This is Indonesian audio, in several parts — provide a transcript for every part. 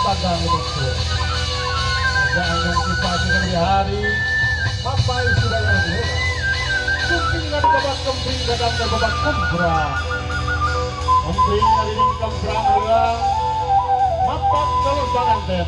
padang itu. Jangan kita dengan hari apa sudah yang dulu. Kumping dari babak kempring gadang dari babak kumbrang. Kempring dari kembrang ulang. Mapak kalau jangan tem.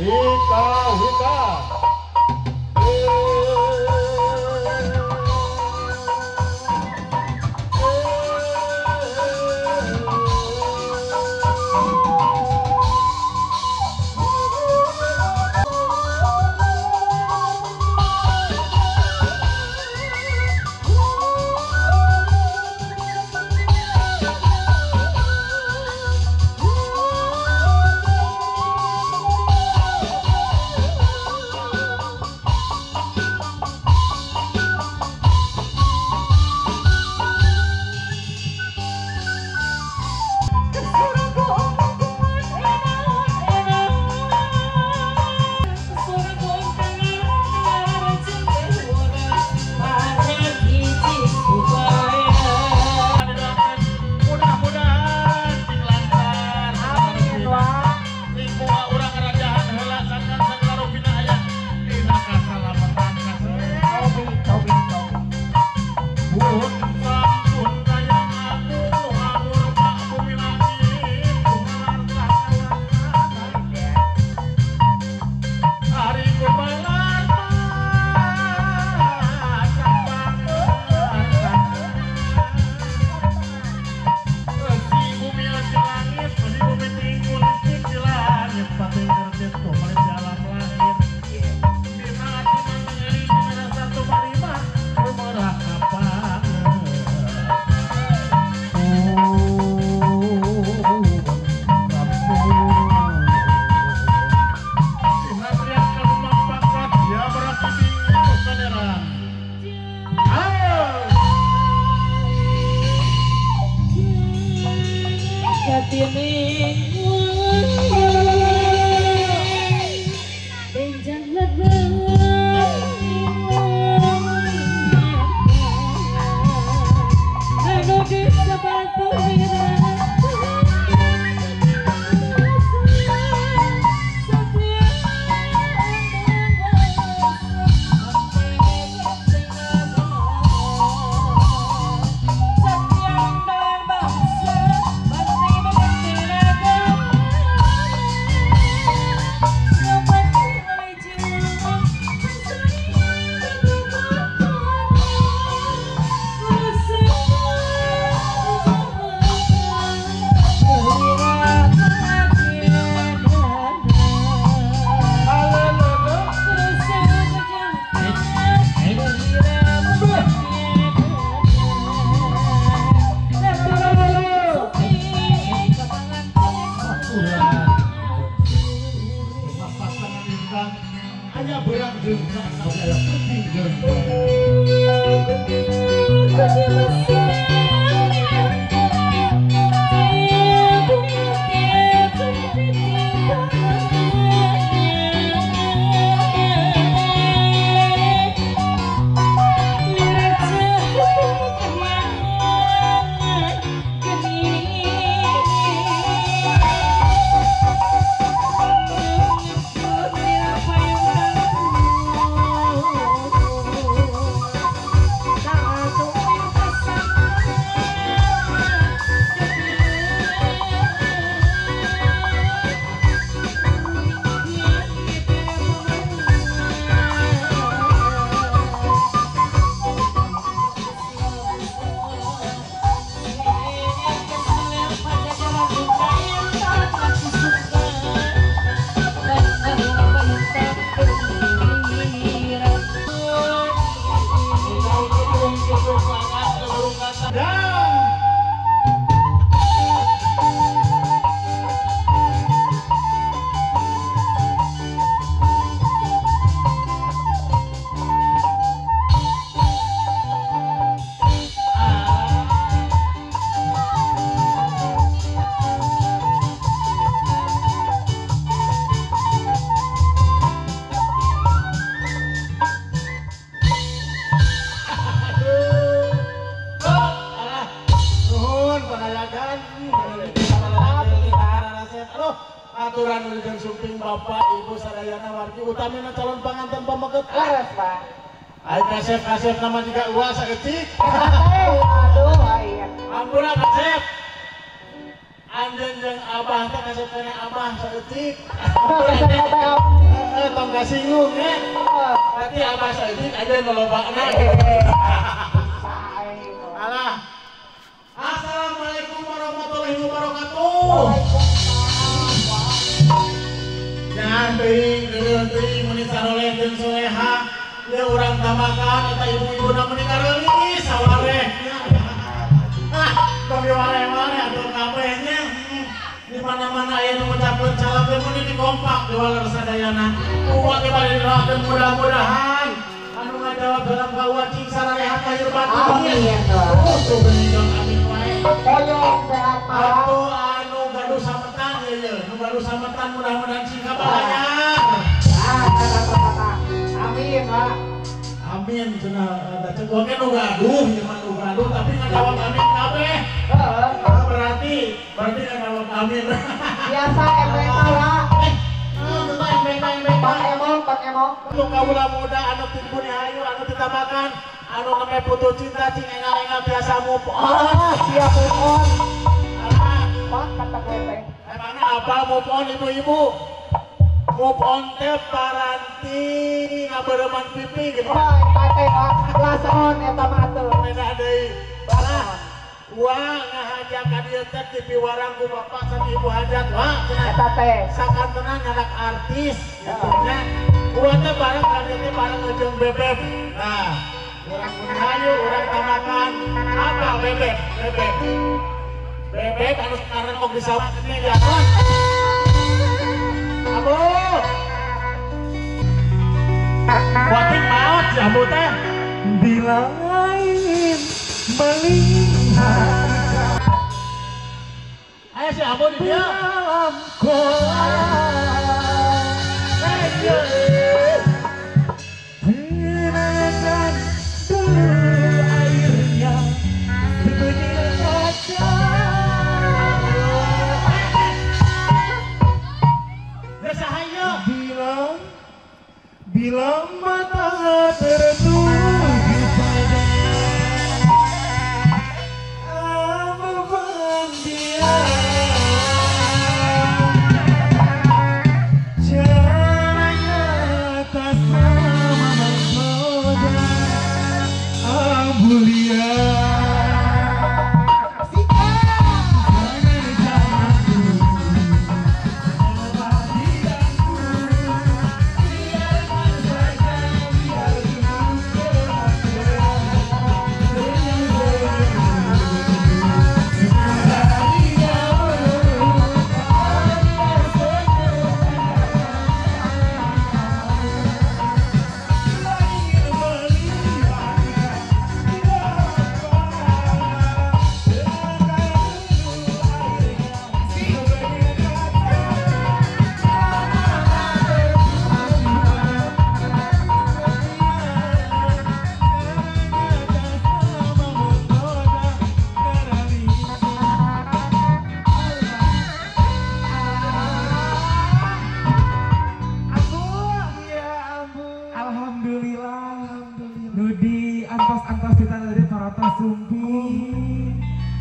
Wika wika. sadayana wargi utamina calon panganten pameket. Leres, Pak. Ai kasep nama juga uas saeutik. Aduh, aya. Ampura kasep. Anjeun jeung abah teh kasep kana abah saeutik. Tong kasinggung nya. Berarti abah saeutik aja lolobana. Alah. Assalamualaikum warahmatullahi wabarakatuh. Jangan teuing muni saroleh jeung soleha. Ya urang tamakan eta ibu-ibu na muni kareuli sawareh. Tong diware-ware atuh kabeh nya. Di mana-mana aya nu ngucapkeun salam teh muni dikompak di waler sadayana. Kumaha teh bade doakeun mudah-mudahan anu ngajawab dalam kawacing sararehat lahir batin. Amin. Tuh geuning amin wae. Poyong sehat, Pak. Atuh anu gaduh sametan ye, nu gaduh sametan mudah-mudahan sing kabanyak. Amin, Pak. Amin cenah da cegoke nu gaduh ieu mah nu gaduh tapi ngajawab amin kabeh. Berarti ngajawab amin. Biasa MBK, Pak. Pak Emong. Untuk kaula muda anu timbun hayu anu ditamakan anu neme putus cinta cing engal-engal biasa move on. Siap mohon. Pak kata gue teh. Emangnya apa move on ibu-ibu? Move on teh paranti ngabereman pipi gitu. Wah, eta teh lason eta mah teh. Beda deui. Nah, wah ngahajak ka dieu teh ti piwarang ku bapak sareng ibu hajat. Wah, Eta teh. sakantena nyadak artis gitu nya. Gua teh bareng ka dieu teh bareng jeung Bebeb. Nah, urang Kunahayu, urang tamakan apa Bebeb? Bebeb anu sekarang kok disawat ini jangan. Abu. Wating maot si Abu teh. Bila lain melihat Ayo si Abu di dia. dalam kolam tenangkan dulu airnya sebenarnya saja. Desa hayo. Bila mata tertuju pada apapun dia, caranya tak sama menggoda Ambulia.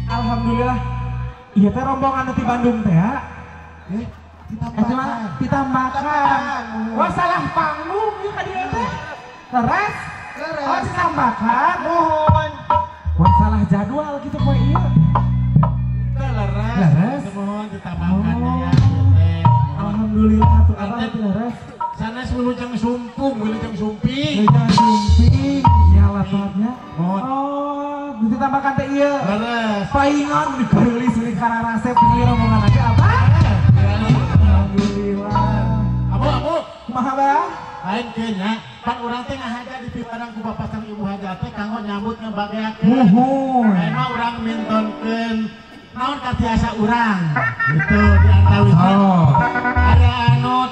Alhamdulillah, iya teh rombongan di Bandung teh ya. Kita makan. Wah salah panggung ieu ka dieu teh. Leres. Oh kita makan. Mohon. Wah salah jadwal gitu poe ieu. Leres. Mohon ditambahkan ya. Alhamdulillah tuh apa itu leres. Sana wilujeng sumpung, wilujeng sumping. Wilujeng sumping, ya lapatnya. Mohon. Oh, ditambahkan teh ieu. Leres. Paingan dikeuli suri kana resep ieu rombongan aja apa? Alhamdulillah. Abu. Kumaha Bang? Lain kenya, pan urang teh ngahaja di piparang ku bapak sareng ibu hajat teh kanggo nyambut ngabageakeun. Muhun. Ena urang mintonkeun naon ka tiasa urang. Gitu diantawin. Oh. Aya anu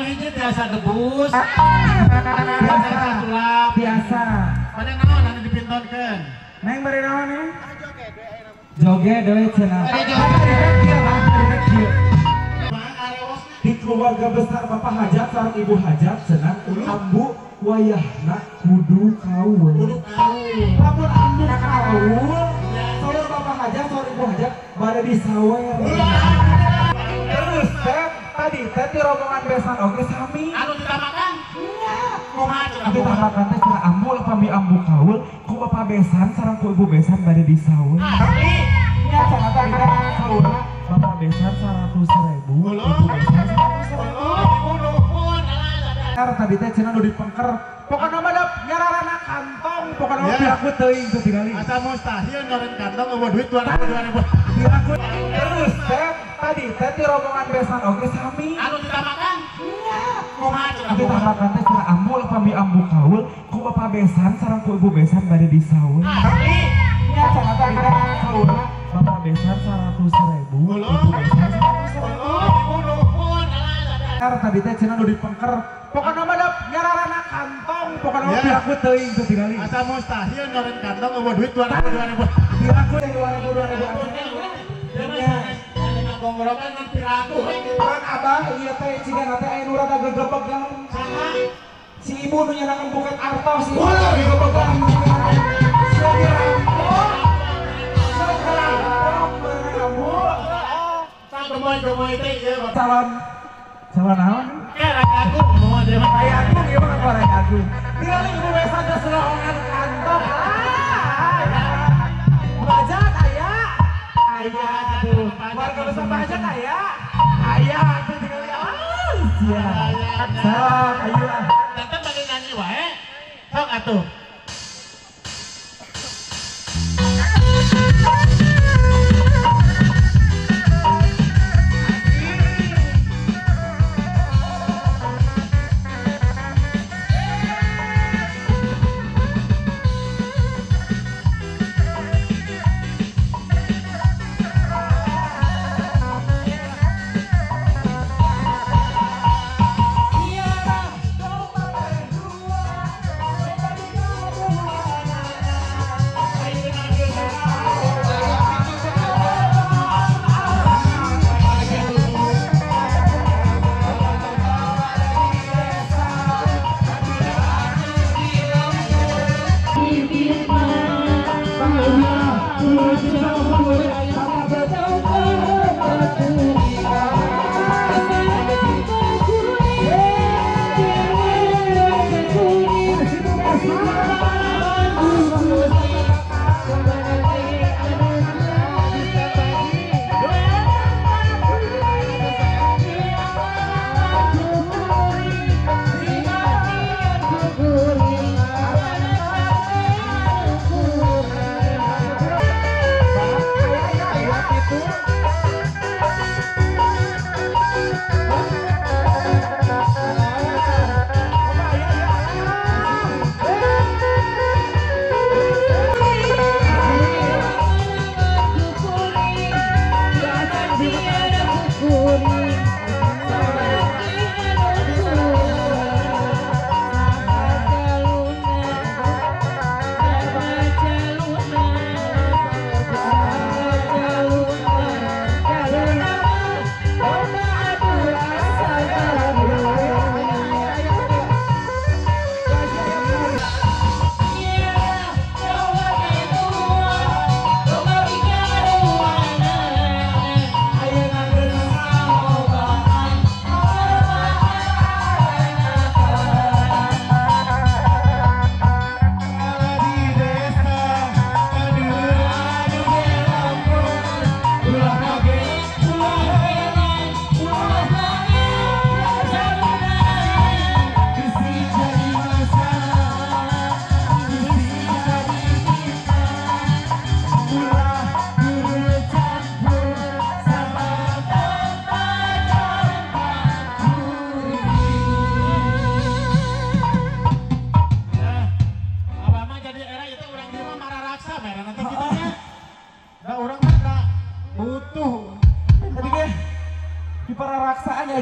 hiji tiasa debus. Tiasa sulap. Biasa. Pada naon anu dipintonkeun? Neng bari naon nih? Joget deui cenah. Ari joget. Kieu, Bang, kieu. Bang arewosna. Di keluarga besar Bapak Hajat sareng Ibu Hajat cenah ambu wayahna kudu kaul. Lamun ambu kaul, saur Bapak Hajat sareng Ibu Hajat bade disawer. Terus teh tadi teh di rombongan besan oge sami. Anu ditamakan? Iya. Kumaha cenah? Ditamakan teh cenah ambu pami ambu kaul ku Bapak besan sareng ku Ibu besan bade disawer. Nya cenah tadi teh saurna Bapak besan 100.000, Ibu besan 100.000. Tadi teh cenah nu dipengker. Pokona mah nyararana kantong, pokona mah piraku teuing teh tinggali. Asa mustahil nyoret kantong eueuh duit 200.000. Piraku terus teh tadi teh di rombongan besan oge sami. Anu ditamakan? Iya. Kumaha cenah? Ditamakan teh cenah ambu pami ambu kaul ku Bapak besan sareng ku Ibu besan bade disawer. Nya cenah tadi teh saurna Bapak besan 100.000, Ibu besan 100.000. Tadi teh cenah nu dipengker. Pokona mah nyararana kantong, pokona mah piraku teuing teh tinggali. Asa mustahil nyoret kantong eueuh duit 200.000. Piraku teh 200.000. Gongorokan kan piraku. Pan Abah ieu teh cigan teh aya nu rada gegebegan. Si ibu nu nyanakan buket artos si gegebegan. Sia dirampok. Gemoy teh ieu. Calon naon? Aku mau dia mah Aya agung ieu mah orang agung. Tinggal ibu besan teh seloongan kantong. Bajat aya. Aya atuh. Warga besar bajat aya. Aya atuh tinggal sia. Sok ayo ah. Tetep bagi nyanyi wae. Sok atuh.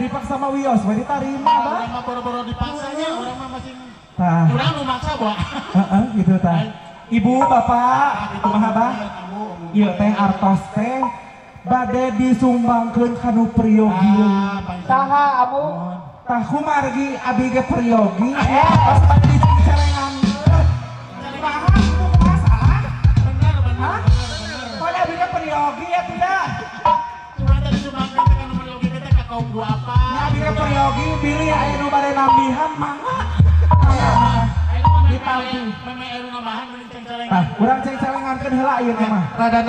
dipaksa sama Wios, bae ditarima bah. Orang mah boro-boro dipaksanya, orang mah masih Tah. urang nu maksa bae. Gitu tah. Ibu, bapak, kumaha bah? Ieu teh artos teh bade disumbangkeun kanu priyogi. Saha amu? Tah kumargi abi ge priyogi. Pas bade diceng-celengan. Paham ku masalah? Benar. Pada abi ge priyogi ya tidak? Cuma tadi sumbangkeun teh kana priyogi teh ka kaum dua apa? Ya abi ge priyogi pilih aya nu bade nambihan mangga. Ditampi. Meme anu nambahan mending ceng-celengan. Tah, urang ceng-celengankeun heula ieu mah. Rada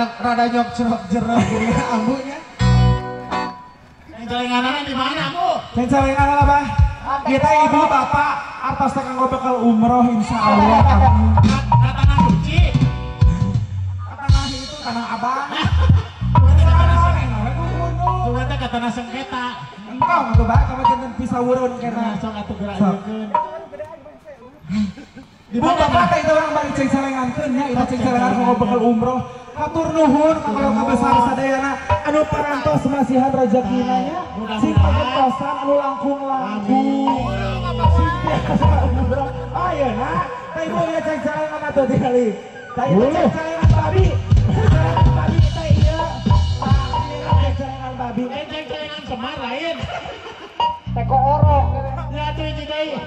nyok jerok gini ambunya. Ceng-celenganana di mana, Bu? Ceng-celengan lah bah. Kita ibu bapak artos teh kanggo bakal umroh insyaallah amin. Tanah suci. Tanah itu tanah abang. Cuma teh ka tanah sengketa. Engkau tuh bah, kamu jangan pisah urun Nah, kena. sok atuh gerak ieukeun. Di Bu mana bapak teh itu orang bari ceng-celengankeun nya, ita ceng-celengan kanggo bakal umroh. Hatur nuhun kalau kabesar sadayana anu parantos masihan rezekina nya. Sing pagentosan anu langkung-langkung. Sing biasa umroh. Ayeuna teh ibu ya ceng-celengan atuh tinggali. Teh ieu ceng-celengan babi. Ceng-celengan babi teh ieu. Ceng-celengan babi. ceng-celengan Semar lain. Teko orok. Ya atuh itu deui.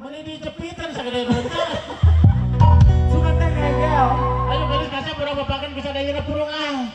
Meni dijepitan sagede beunta. Sugan teh ngegel. Ayo geus kasa berapa pakan bisa dayana purung ah.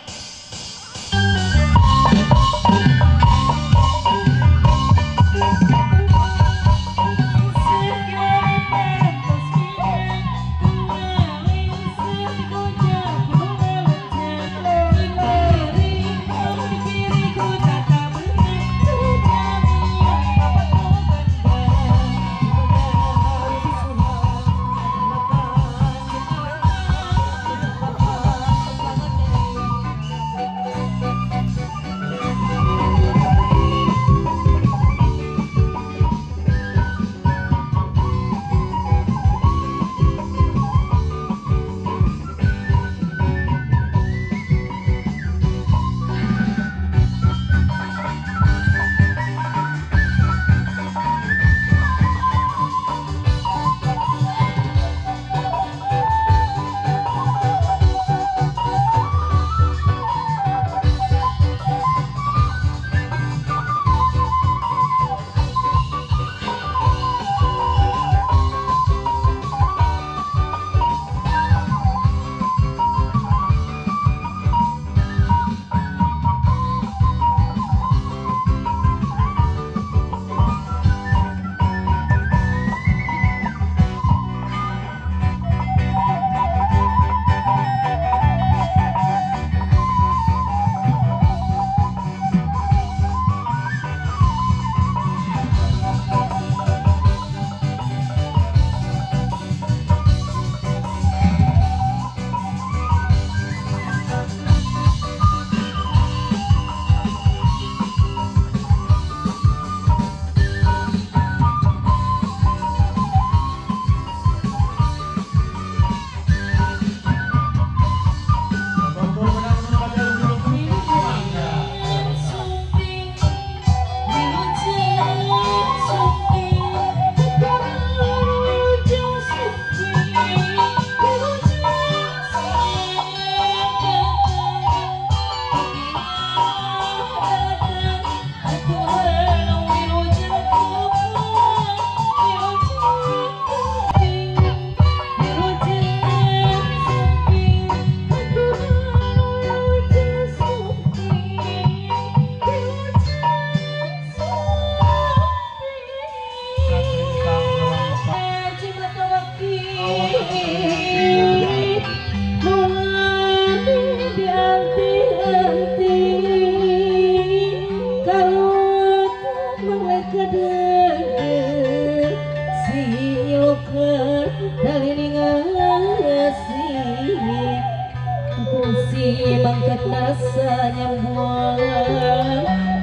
Bangkat nasa nyambung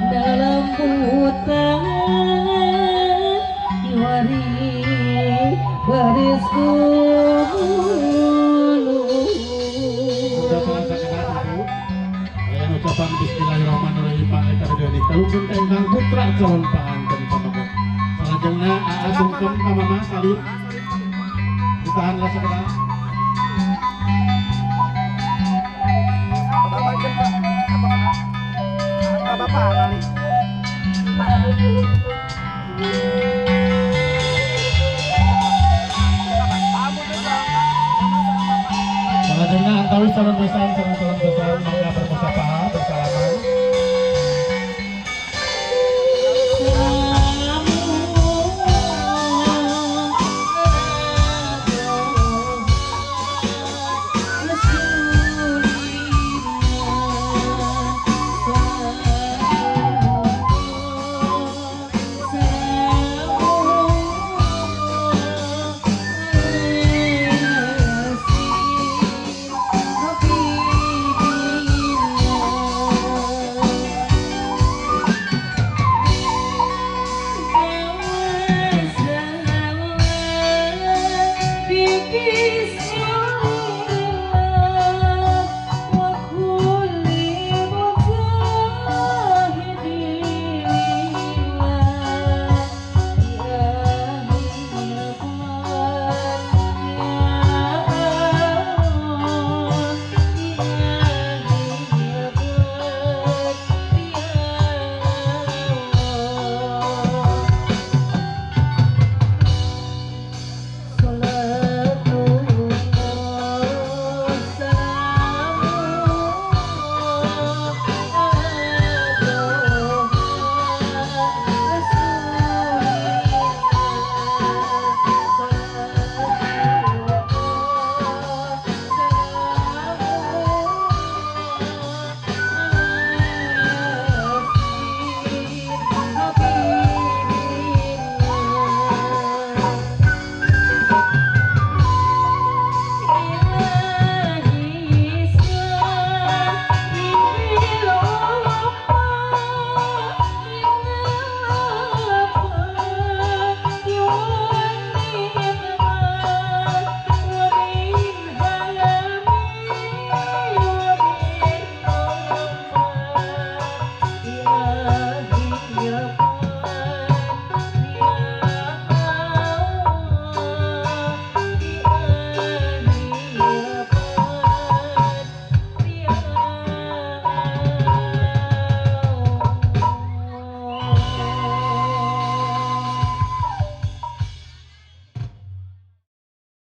dalam hutan warisku ucapan bismillahirrahmanirrahim Pak Eka Dodi Kalungkeun ka ingkang putra calon panganten pamangka salajengna aasungkeun ka mama salib ditahanlah sakedara bapak kali. Selanjutnya antawis calon besan mangga bermusyawarah.